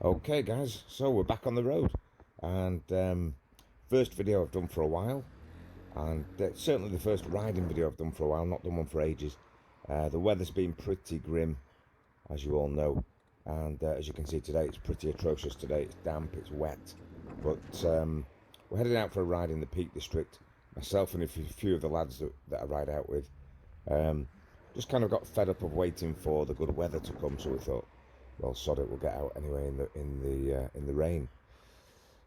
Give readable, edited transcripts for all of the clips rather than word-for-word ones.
Okay guys, so we're back on the road, and first video I've done for a while, and certainly the first riding video I've done for a while, not done one for ages. The weather's been pretty grim, as you all know, and as you can see today it's pretty atrocious today. It's damp, it's wet, but we're heading out for a ride in the Peak District. Myself and a few of the lads that I ride out with just kind of got fed up of waiting for the good weather to come, so we thought, well, sod it, we'll get out anyway in the rain.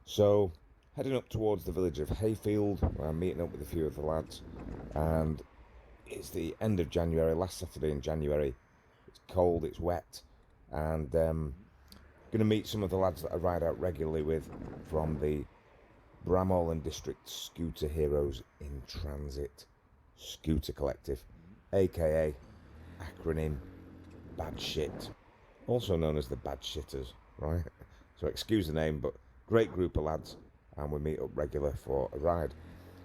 So heading up towards the village of Hayfield, where I'm meeting up with a few of the lads, and it's the end of January, last Saturday in January. It's cold, it's wet, and going to meet some of the lads that I ride out regularly with from the Bramall and District Scooter Heroes in Transit Scooter Collective, aka acronym Bad Shit, also known as the Bad Shitters, right? So excuse the name, but great group of lads, and we meet up regular for a ride.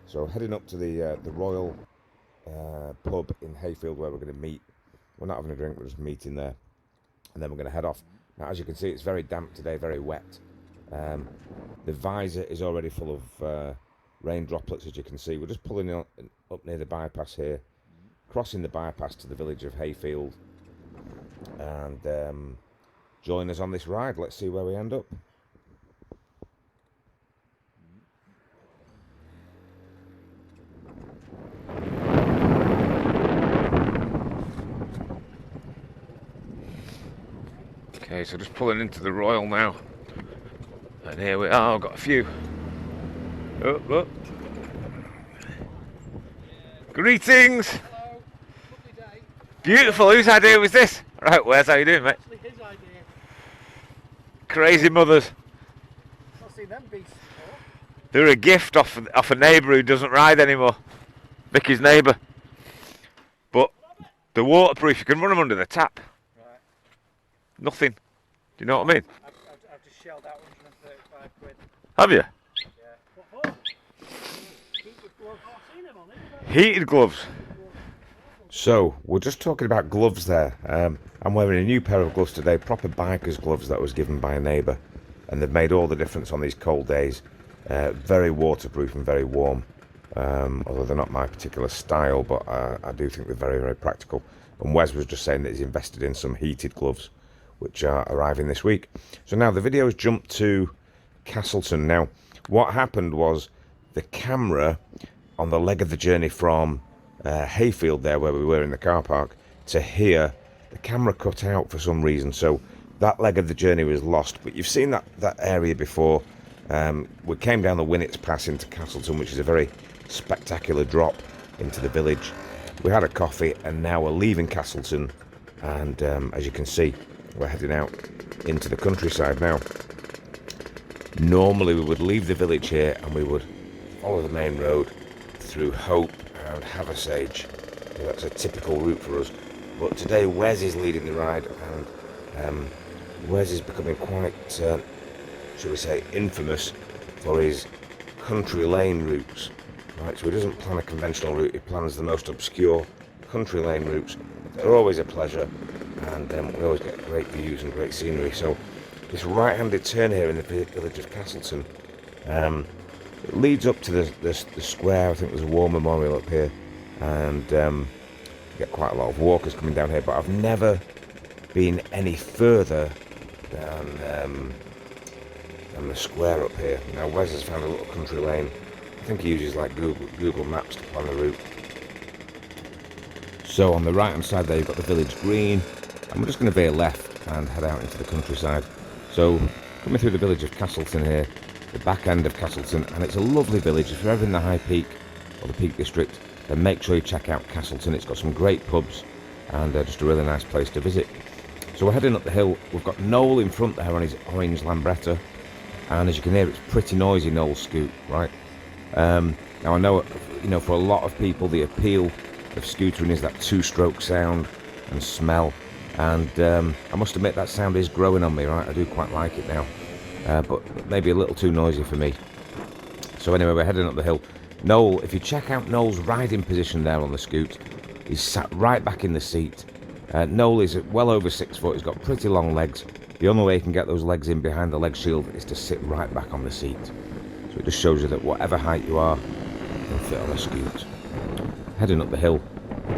So heading up to the Royal pub in Hayfield, where we're going to meet. We're not having a drink, we're just meeting there, and then we're going to head off. Now, as you can see, it's very damp today, very wet. The visor is already full of rain droplets, as you can see. We're just pulling up near the bypass here, crossing the bypass to the village of Hayfield, and join us on this ride. Let's see where we end up. Okay, so just pulling into the Royal now, and here we are. I've got a few. Oh. Greetings. Hello. Lovely day. Beautiful. Whose idea was this? Right, Wes, how you doing, mate? Actually his idea. Crazy mothers. Not seen them beasts before. They're a gift off a neighbour who doesn't ride anymore. Vicky's neighbour. But they're waterproof. You can run them under the tap. Right. Nothing. Do you know what I mean? I've just shelled out 135 quid. Have you? Yeah. What for? Heated gloves. Oh, I've seen them on it. Heated gloves. So, we're just talking about gloves there. I'm wearing a new pair of gloves today, proper biker's gloves that was given by a neighbour. And they've made all the difference on these cold days. Very waterproof and very warm. Although they're not my particular style, but I do think they're very, very practical. And Wes was just saying that he's invested in some heated gloves, which are arriving this week. So now the video has jumped to Castleton. Now, what happened was the camera on the leg of the journey from Hayfield there, where we were in the car park, to here, the camera cut out for some reason. So that leg of the journey was lost. But you've seen that area before. We came down the Winnets Pass into Castleton, which is a very spectacular drop into the village. We had a coffee, and now we're leaving Castleton, and as you can see, we're heading out into the countryside now. Normally we would leave the village here and we would follow the main road through Hope and Haversage. That's a typical route for us, but today Wes is leading the ride, and Wes is becoming quite, shall we say, infamous for his country lane routes. Right, so he doesn't plan a conventional route, he plans the most obscure country lane routes. They're always a pleasure, and we always get great views and great scenery. So this right-handed turn here in the village of Castleton, it leads up to the square. I think there's a war memorial up here, and you get quite a lot of walkers coming down here, but I've never been any further than the square up here. Now Wes has found a little country lane. I think he uses like Google Maps to plan the route. So on the right hand side there you've got the village green, and we're just going to veer left and head out into the countryside. So coming through the village of Castleton here, the back end of Castleton, and it's a lovely village. If you're ever in the High Peak or the Peak District, then make sure you check out Castleton. It's got some great pubs and just a really nice place to visit. So we're heading up the hill. We've got Noel in front there on his orange Lambretta, and as you can hear, it's pretty noisy, Noel's scoot, right? Now I know, for a lot of people the appeal of scootering is that two-stroke sound and smell, and I must admit that sound is growing on me, right? I do quite like it now, but maybe a little too noisy for me. So anyway, we're heading up the hill. Noel, if you check out Noel's riding position there on the scoot, he's sat right back in the seat. Noel is well over 6 foot, he's got pretty long legs, The only way you can get those legs in behind the leg shield is to sit right back on the seat. So it just shows you that whatever height you are, you can fit on a scoot. Heading up the hill,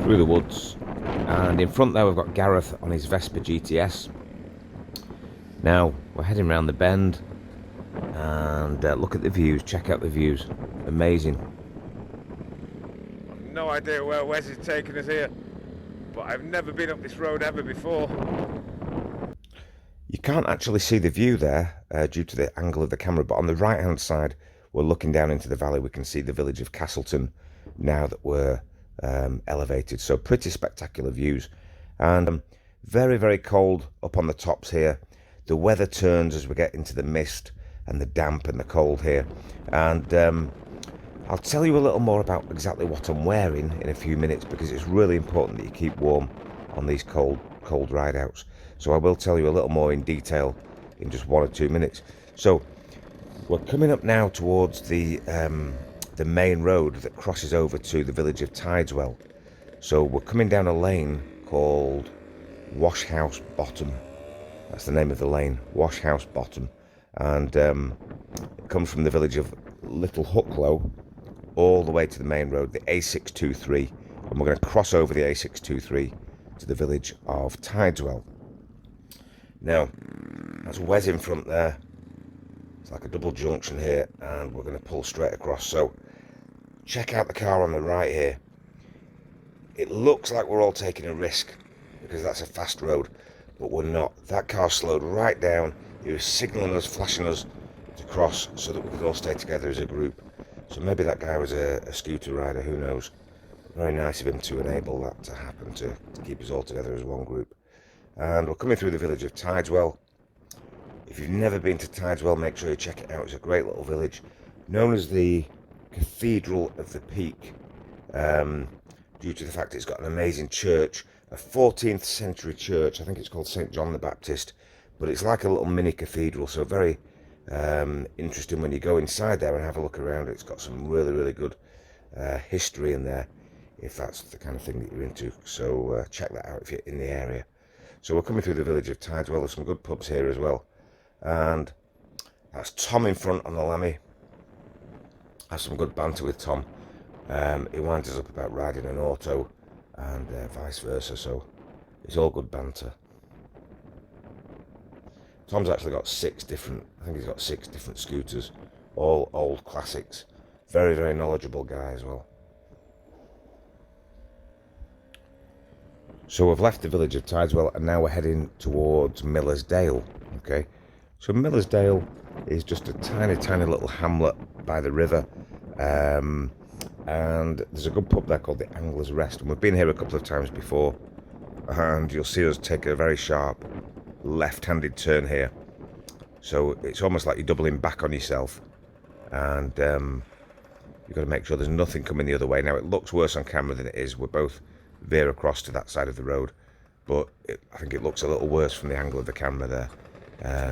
through the woods, and in front there we've got Gareth on his Vespa GTS. Now we're heading around the bend, and look at the views, check out the views, amazing. I've no idea where Wes is taking us here, but I've never been up this road ever before. You can't actually see the view there due to the angle of the camera, but on the right hand side we're looking down into the valley. We can see the village of Castleton now that we're elevated, so pretty spectacular views. And very, very cold up on the tops here. The weather turns as we get into the mist and the damp and the cold here, and I'll tell you a little more about exactly what I'm wearing in a few minutes, because it's really important that you keep warm on these cold ride outs. So I will tell you a little more in detail in just 1 or 2 minutes. So we're coming up now towards the main road that crosses over to the village of Tideswell. So we're coming down a lane called Washhouse Bottom. That's the name of the lane, Washhouse Bottom. And it comes from the village of Little Hucklow all the way to the main road, the A623. And we're going to cross over the A623 to the village of Tideswell. Now, that's Wes in front there. It's like a double junction here, and we're going to pull straight across. So check out the car on the right here. It looks like we're all taking a risk because that's a fast road, but we're not. That car slowed right down. He was signalling us, flashing us to cross so that we could all stay together as a group. So maybe that guy was a scooter rider, who knows. Very nice of him to enable that to happen, to keep us all together as one group. And we're coming through the village of Tideswell. If you've never been to Tideswell, make sure you check it out. It's a great little village, known as the Cathedral of the Peak, due to the fact it's got an amazing church, a 14th century church. I think it's called St. John the Baptist, but it's like a little mini cathedral, so very interesting when you go inside there and have a look around. It's got some really, really good history in there, if that's the kind of thing that you're into. So check that out if you're in the area. So we're coming through the village of Tideswell. There's some good pubs here as well. And that's Tom in front on the Lammy. Has some good banter with Tom. He winds us up about riding an auto and vice versa, so it's all good banter. Tom's actually got 6 different, I think he's got 6 different scooters, all old classics. Very, very knowledgeable guy as well. So we've left the village of Tideswell and now we're heading towards Millersdale. Okay, so Millersdale is just a tiny, tiny little hamlet by the river. And there's a good pub there called the Angler's Rest, and we've been here a couple of times before, and you'll see us take a very sharp left-handed turn here, so it's almost like you're doubling back on yourself, and you've got to make sure there's nothing coming the other way. Now it looks worse on camera than it is. We're both veer across to that side of the road, but I think it looks a little worse from the angle of the camera there.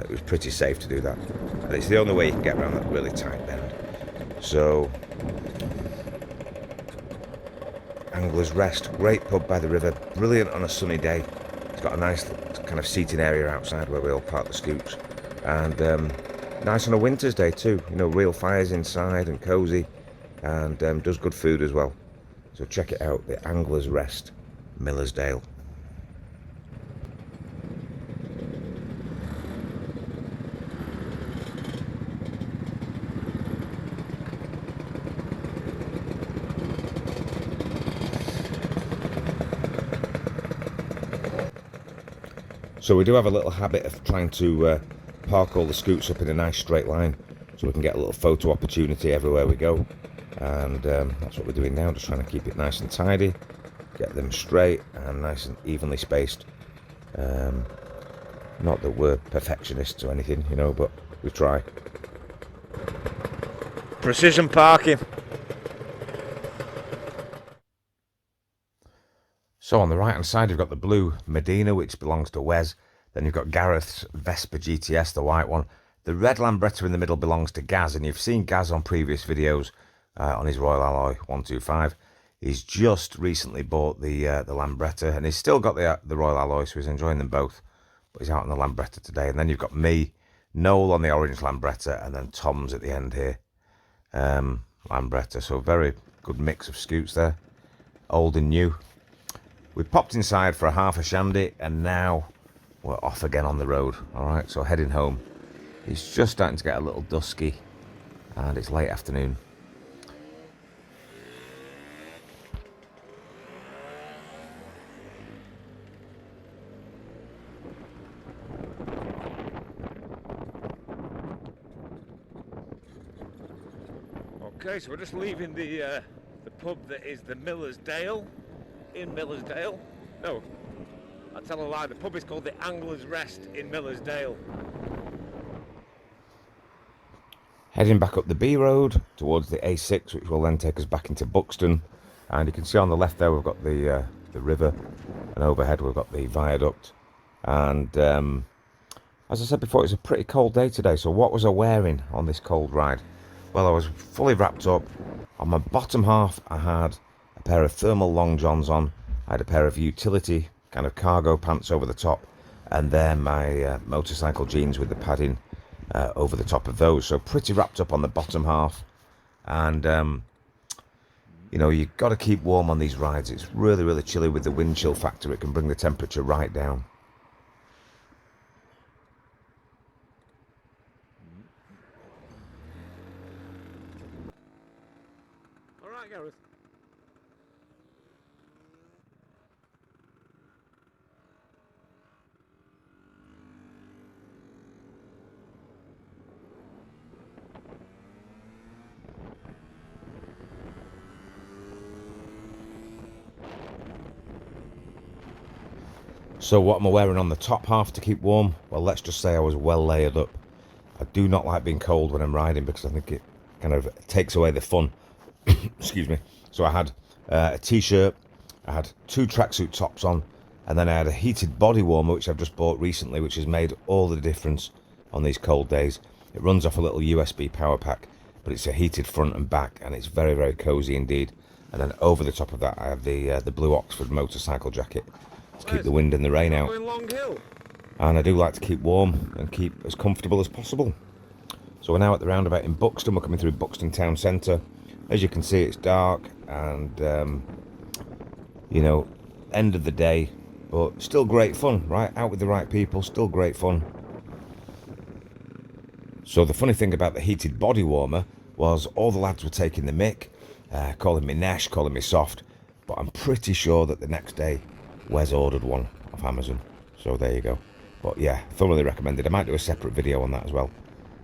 It was pretty safe to do that, and it's the only way you can get around that really tight bend. So Angler's Rest, great pub by the river, brilliant on a sunny day. It's got a nice kind of seating area outside where we all park the scoots, and nice on a winter's day too, you know, real fires inside and cosy, and does good food as well. So check it out, the Angler's Rest, Millersdale. So we do have a little habit of trying to park all the scoots up in a nice straight line so we can get a little photo opportunity everywhere we go, and that's what we're doing now, just trying to keep it nice and tidy, get them straight and nice and evenly spaced. Not that we're perfectionists or anything, you know, but we try. Precision parking. So on the right hand side you've got the blue Medina, which belongs to Wes. Then you've got Gareth's Vespa GTS, the white one. The red Lambretta in the middle belongs to Gaz, and you've seen Gaz on previous videos on his Royal Alloy 125. He's just recently bought the Lambretta, and he's still got the Royal Alloy, so he's enjoying them both. but he's out on the Lambretta today. And then you've got me, Noel on the orange Lambretta, and then Tom's at the end here, Lambretta. So very good mix of scoots there, old and new. We popped inside for a half a shandy, and now we're off again on the road. All right, so heading home. It's just starting to get a little dusky, and it's late afternoon. Okay, so we're just leaving the pub that is the Miller's Dale, in Miller's Dale. No, I tell a lie, the pub is called the Angler's Rest in Miller's Dale. Heading back up the B road towards the A6, which will then take us back into Buxton. And you can see on the left there we've got the river, and overhead we've got the viaduct. And as I said before, it's a pretty cold day today. So what was I wearing on this cold ride? Well, I was fully wrapped up. On my bottom half, I had a pair of thermal long johns on. I had a pair of utility kind of cargo pants over the top, and then my motorcycle jeans with the padding over the top of those. So pretty wrapped up on the bottom half. And you know, you've got to keep warm on these rides. It's really, really chilly with the wind chill factor. It can bring the temperature right down. All right, Gareth. So what am I wearing on the top half to keep warm? Well, let's just say I was well layered up. I do not like being cold when I'm riding because I think it kind of takes away the fun. Excuse me. So I had a t-shirt, I had 2 tracksuit tops on, and then I had a heated body warmer, which I've just bought recently, which has made all the difference on these cold days. It runs off a little USB power pack, but it's a heated front and back, and it's very, very cozy indeed. And then over the top of that, I have the blue Oxford motorcycle jacket to keep the wind and the rain out. And I do like to keep warm and keep as comfortable as possible. So we're now at the roundabout in Buxton. We're coming through Buxton town centre. As you can see, it's dark and you know, end of the day, but still great fun, right? Out with the right people, still great fun. So the funny thing about the heated body warmer was all the lads were taking the mick, calling me Nash, calling me soft, but I'm pretty sure that the next day Wes ordered one off Amazon. So there you go. But yeah, thoroughly recommended. I might do a separate video on that as well.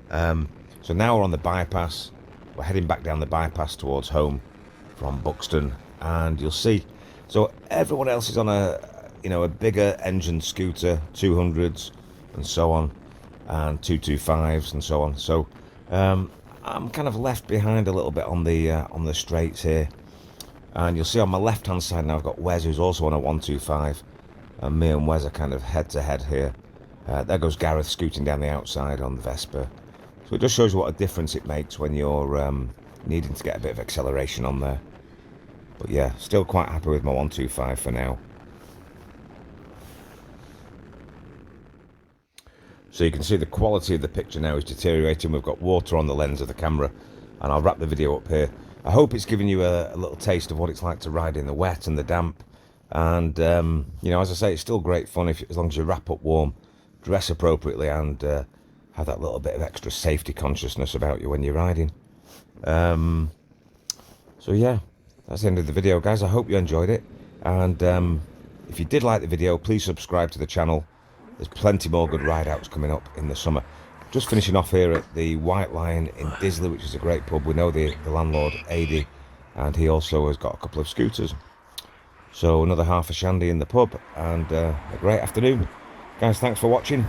So now we're on the bypass. We're heading back down the bypass towards home from Buxton, and you'll see. So everyone else is on a bigger engine scooter, 200s and so on, and 225s and so on. So I'm kind of left behind a little bit on the straights here. And you'll see on my left-hand side now I've got Wes, who's also on a 125, and me and Wes are kind of head-to-head here. There goes Gareth scooting down the outside on the Vespa. So it just shows you what a difference it makes when you're needing to get a bit of acceleration on there. But yeah, still quite happy with my 125 for now. So you can see the quality of the picture now is deteriorating. We've got water on the lens of the camera, and I'll wrap the video up here. I hope it's given you a little taste of what it's like to ride in the wet and the damp. And, you know, as I say, it's still great fun as long as you wrap up warm, dress appropriately, and have that little bit of extra safety consciousness about you when you're riding. So, yeah, that's the end of the video, guys. I hope you enjoyed it. And if you did like the video, please subscribe to the channel. There's plenty more good ride-outs coming up in the summer. Just finishing off here at the White Lion in Disley, which is a great pub. We know the landlord, Adi, and he also has got a couple of scooters. So another half a shandy in the pub, and a great afternoon. Guys, thanks for watching.